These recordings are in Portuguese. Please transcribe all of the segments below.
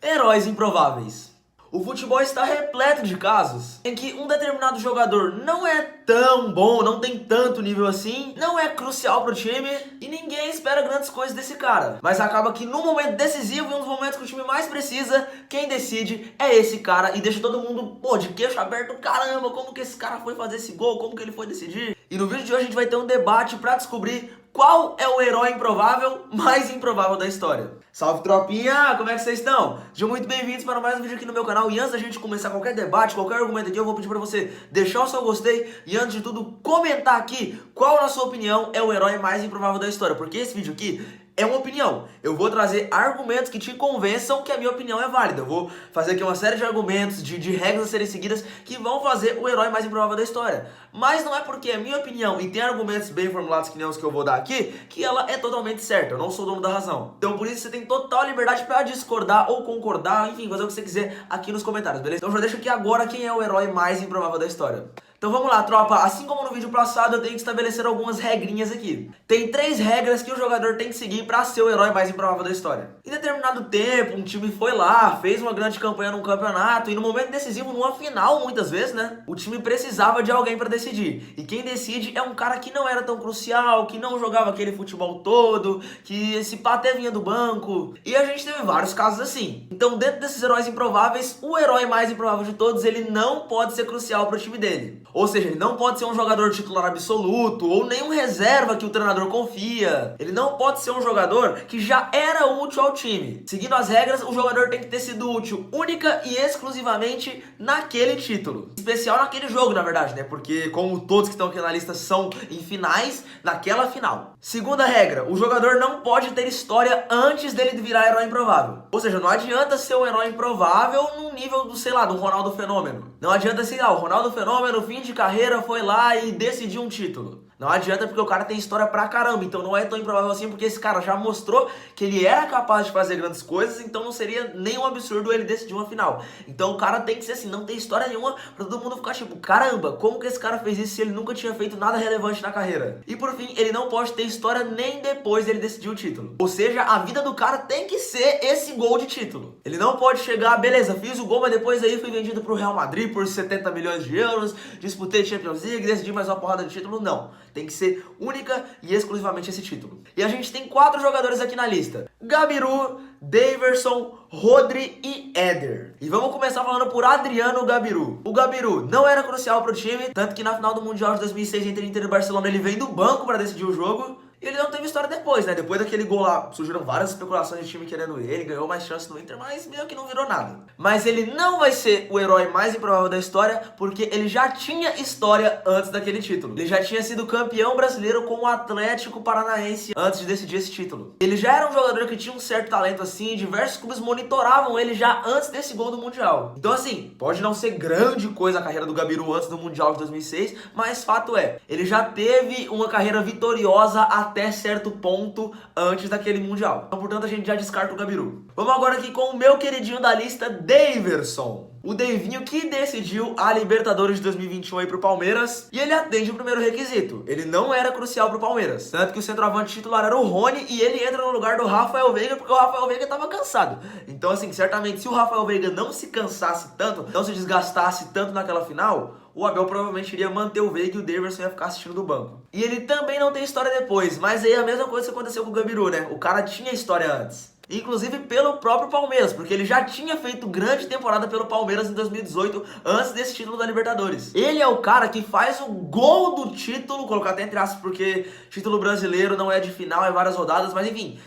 Heróis improváveis. O futebol está repleto de casos em que um determinado jogador não é tão bom, não tem tanto nível assim, não é crucial para o time e ninguém espera grandes coisas desse cara. Mas acaba que no momento decisivo, em um dos momentos que o time mais precisa, quem decide é esse cara e deixa todo mundo, de queixo aberto, caramba, como que esse cara foi fazer esse gol, como que ele foi decidir? E no vídeo de hoje a gente vai ter um debate para descobrir qual é o herói improvável mais improvável da história. Salve tropinha, como é que vocês estão? Sejam muito bem-vindos para mais um vídeo aqui no meu canal. E antes da gente começar qualquer debate, qualquer argumento aqui, eu vou pedir para você deixar o seu gostei e antes de tudo comentar aqui qual na sua opinião é o herói mais improvável da história. Porque esse vídeo aqui é uma opinião. Eu vou trazer argumentos que te convençam que a minha opinião é válida. Eu vou fazer aqui uma série de argumentos, de regras a serem seguidas que vão fazer o herói mais improvável da história. Mas não é porque é minha opinião e tem argumentos bem formulados que nem os que eu vou dar aqui, que ela é totalmente certa. Eu não sou dono da razão. Então por isso você tem total liberdade para discordar ou concordar, enfim, fazer o que você quiser aqui nos comentários, beleza? Então já deixa aqui agora quem é o herói mais improvável da história. Então vamos lá, tropa. Assim como no vídeo passado, eu tenho que estabelecer algumas regrinhas aqui. Tem 3 regras que o jogador tem que seguir para ser o herói mais improvável da história. Em determinado tempo, um time foi lá, fez uma grande campanha num campeonato e no momento decisivo, numa final, muitas vezes, né? O time precisava de alguém para decidir. E quem decide é um cara que não era tão crucial, que não jogava aquele futebol todo, que esse pá até vinha do banco. E a gente teve vários casos assim. Então, dentro desses heróis improváveis, o herói mais improvável de todos, ele não pode ser crucial para o time dele. Ou seja, ele não pode ser um jogador titular absoluto ou nem um reserva que o treinador confia. Ele não pode ser um jogador que já era útil ao time. Seguindo as regras, o jogador tem que ter sido útil única e exclusivamente naquele título. Especial naquele jogo, na verdade, né? Porque como todos que estão aqui na lista são em finais, naquela final. Segunda regra, o jogador não pode ter história antes dele virar herói improvável. Ou seja, não adianta ser um herói improvável no nível do, sei lá, do Ronaldo Fenômeno. Não adianta, sei lá, o Ronaldo Fenômeno, fim de carreira, foi lá e decidiu um título. Não adianta porque o cara tem história pra caramba, então não é tão improvável assim porque esse cara já mostrou que ele era capaz de fazer grandes coisas, então não seria nenhum absurdo ele decidir uma final. Então o cara tem que ser assim, não tem história nenhuma pra todo mundo ficar tipo, caramba, como que esse cara fez isso se ele nunca tinha feito nada relevante na carreira? E por fim, ele não pode ter história nem depois dele decidir o título. Ou seja, a vida do cara tem que ser esse gol de título. Ele não pode chegar, beleza, fiz o gol, mas depois aí fui vendido pro Real Madrid por 70 milhões de euros, disputei Champions League, decidi mais uma porrada de título, não. Tem que ser única e exclusivamente esse título. E a gente tem 4 jogadores aqui na lista: Gabiru, Daverson, Rodri e Éder. E vamos começar falando por Adriano Gabiru. O Gabiru não era crucial para o time, tanto que na final do Mundial de 2006 entre Inter e Barcelona ele vem do banco para decidir o jogo. E ele não teve história depois, né? Depois daquele gol lá, surgiram várias especulações de time querendo ele, ganhou mais chance no Inter, mas meio que não virou nada. Mas ele não vai ser o herói mais improvável da história, porque ele já tinha história antes daquele título. Ele já tinha sido campeão brasileiro com o Atlético Paranaense antes de decidir esse título. Ele já era um jogador que tinha um certo talento assim, diversos clubes monitoravam ele já antes desse gol do Mundial. Então assim, pode não ser grande coisa a carreira do Gabiru antes do Mundial de 2006, mas fato é, ele já teve uma carreira vitoriosa até certo ponto antes daquele Mundial. Então, portanto, a gente já descarta o Gabiru. Vamos agora aqui com o meu queridinho da lista, Daverson. O Davinho que decidiu a Libertadores de 2021 aí pro Palmeiras. E ele atende o primeiro requisito. Ele não era crucial pro Palmeiras. Tanto que o centroavante titular era o Rony e ele entra no lugar do Rafael Veiga porque o Rafael Veiga tava cansado. Então, assim, certamente se o Rafael Veiga não se cansasse tanto, não se desgastasse tanto naquela final, o Abel provavelmente iria manter o Veiga e o Daverson ia ficar assistindo do banco. E ele também não tem história depois, mas aí é a mesma coisa que aconteceu com o Gabiru, né? O cara tinha história antes. Inclusive pelo próprio Palmeiras, porque ele já tinha feito grande temporada pelo Palmeiras em 2018, antes desse título da Libertadores. Ele é o cara que faz o gol do título, colocar até entre aspas, porque título brasileiro não é de final, é várias rodadas, mas enfim,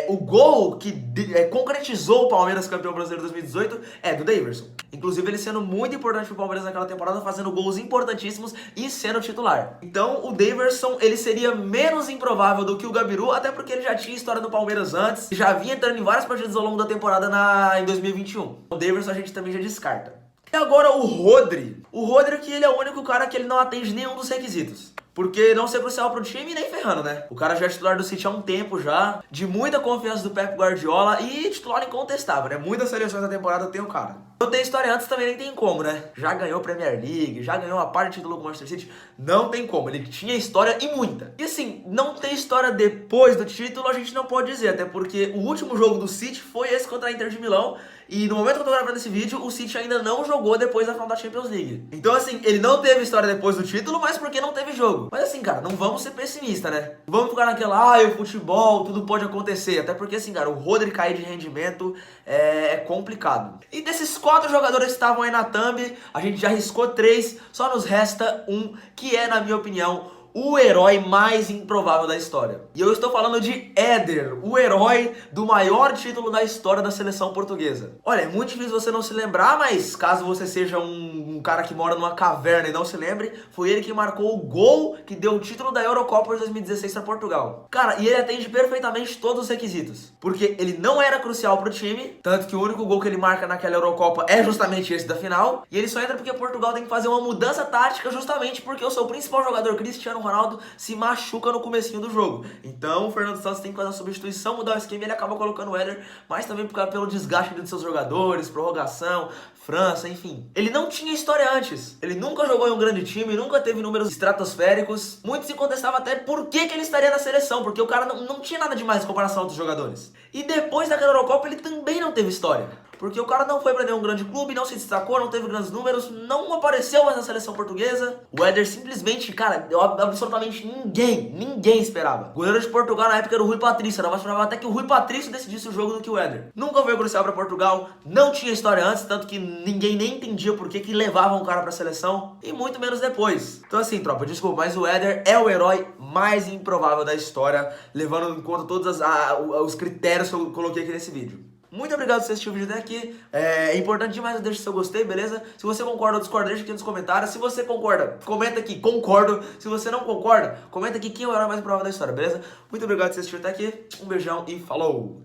o gol que concretizou o Palmeiras campeão brasileiro 2018 é do Daverson. Inclusive ele sendo muito importante pro Palmeiras naquela temporada, fazendo gols importantíssimos e sendo titular. Então o Daverson, ele seria menos improvável do que o Gabiru, até porque ele já tinha história no Palmeiras antes, já vinha entrando em várias partidas ao longo da temporada em 2021. O Daverson a gente também já descarta. E agora o Rodri. O Rodri que ele é o único cara que ele não atende nenhum dos requisitos. Porque não ser crucial pro time nem ferrando, né? O cara já é titular do City há um tempo já, de muita confiança do Pep Guardiola e titular incontestável, né? Muitas seleções da temporada tem o cara. Não tem história antes também nem tem como, né? Já ganhou Premier League, já ganhou uma parte de título com o Manchester City, não tem como. Ele tinha história e muita. E assim, não tem história depois do título a gente não pode dizer, até porque o último jogo do City foi esse contra a Inter de Milão E no momento que eu tô gravando esse vídeo, o City ainda não jogou depois da final da Champions League. Então assim, ele não teve história depois do título, mas porque não teve jogo. Mas assim, cara, não vamos ser pessimistas, né? Vamos ficar naquela, o futebol, tudo pode acontecer. Até porque assim, cara, o Rodri cair de rendimento é complicado. E desses 4 jogadores que estavam aí na thumb, a gente já riscou 3, só nos resta um, que é, na minha opinião, o herói mais improvável da história. E eu estou falando de Éder, o herói do maior título da história da seleção portuguesa. Olha, é muito difícil você não se lembrar, mas caso você seja um cara que mora numa caverna e não se lembre, foi ele que marcou o gol que deu o título da Eurocopa de 2016 para Portugal. Cara, e ele atende perfeitamente todos os requisitos, porque ele não era crucial pro time, tanto que o único gol que ele marca naquela Eurocopa é justamente esse da final, e ele só entra porque Portugal tem que fazer uma mudança tática justamente porque o seu principal jogador, Cristiano Ronaldo, se machuca no comecinho do jogo. Então o Fernando Santos tem que fazer uma substituição, mudar o esquema e ele acaba colocando o Éder, mas também pelo desgaste de seus jogadores, prorrogação, França, enfim. Ele não tinha história antes. Ele nunca jogou em um grande time, nunca teve números estratosféricos. Muito se contestava até por que ele estaria na seleção, porque o cara não tinha nada demais em comparação a outros jogadores. E depois daquela Eurocopa ele também não teve história. Porque o cara não foi pra nenhum grande clube, não se destacou, não teve grandes números, não apareceu mais na seleção portuguesa. O Éder simplesmente, cara, absolutamente ninguém esperava. O goleiro de Portugal na época era o Rui Patrício, era mais provável até que o Rui Patrício decidisse o jogo do que o Éder. Nunca foi crucial pra Portugal, não tinha história antes, tanto que ninguém nem entendia por que levavam o cara pra seleção, e muito menos depois. Então assim, tropa, desculpa, mas o Éder é o herói mais improvável da história, levando em conta todos os critérios que eu coloquei aqui nesse vídeo. Muito obrigado por você assistir o vídeo até aqui. É importante demais, deixa seu gostei, beleza? Se você concorda ou discorda, deixa aqui nos comentários. Se você concorda, comenta aqui, concordo. Se você não concorda, comenta aqui quem é o herói mais provável da história, beleza? Muito obrigado por você assistir até aqui. Um beijão e falou!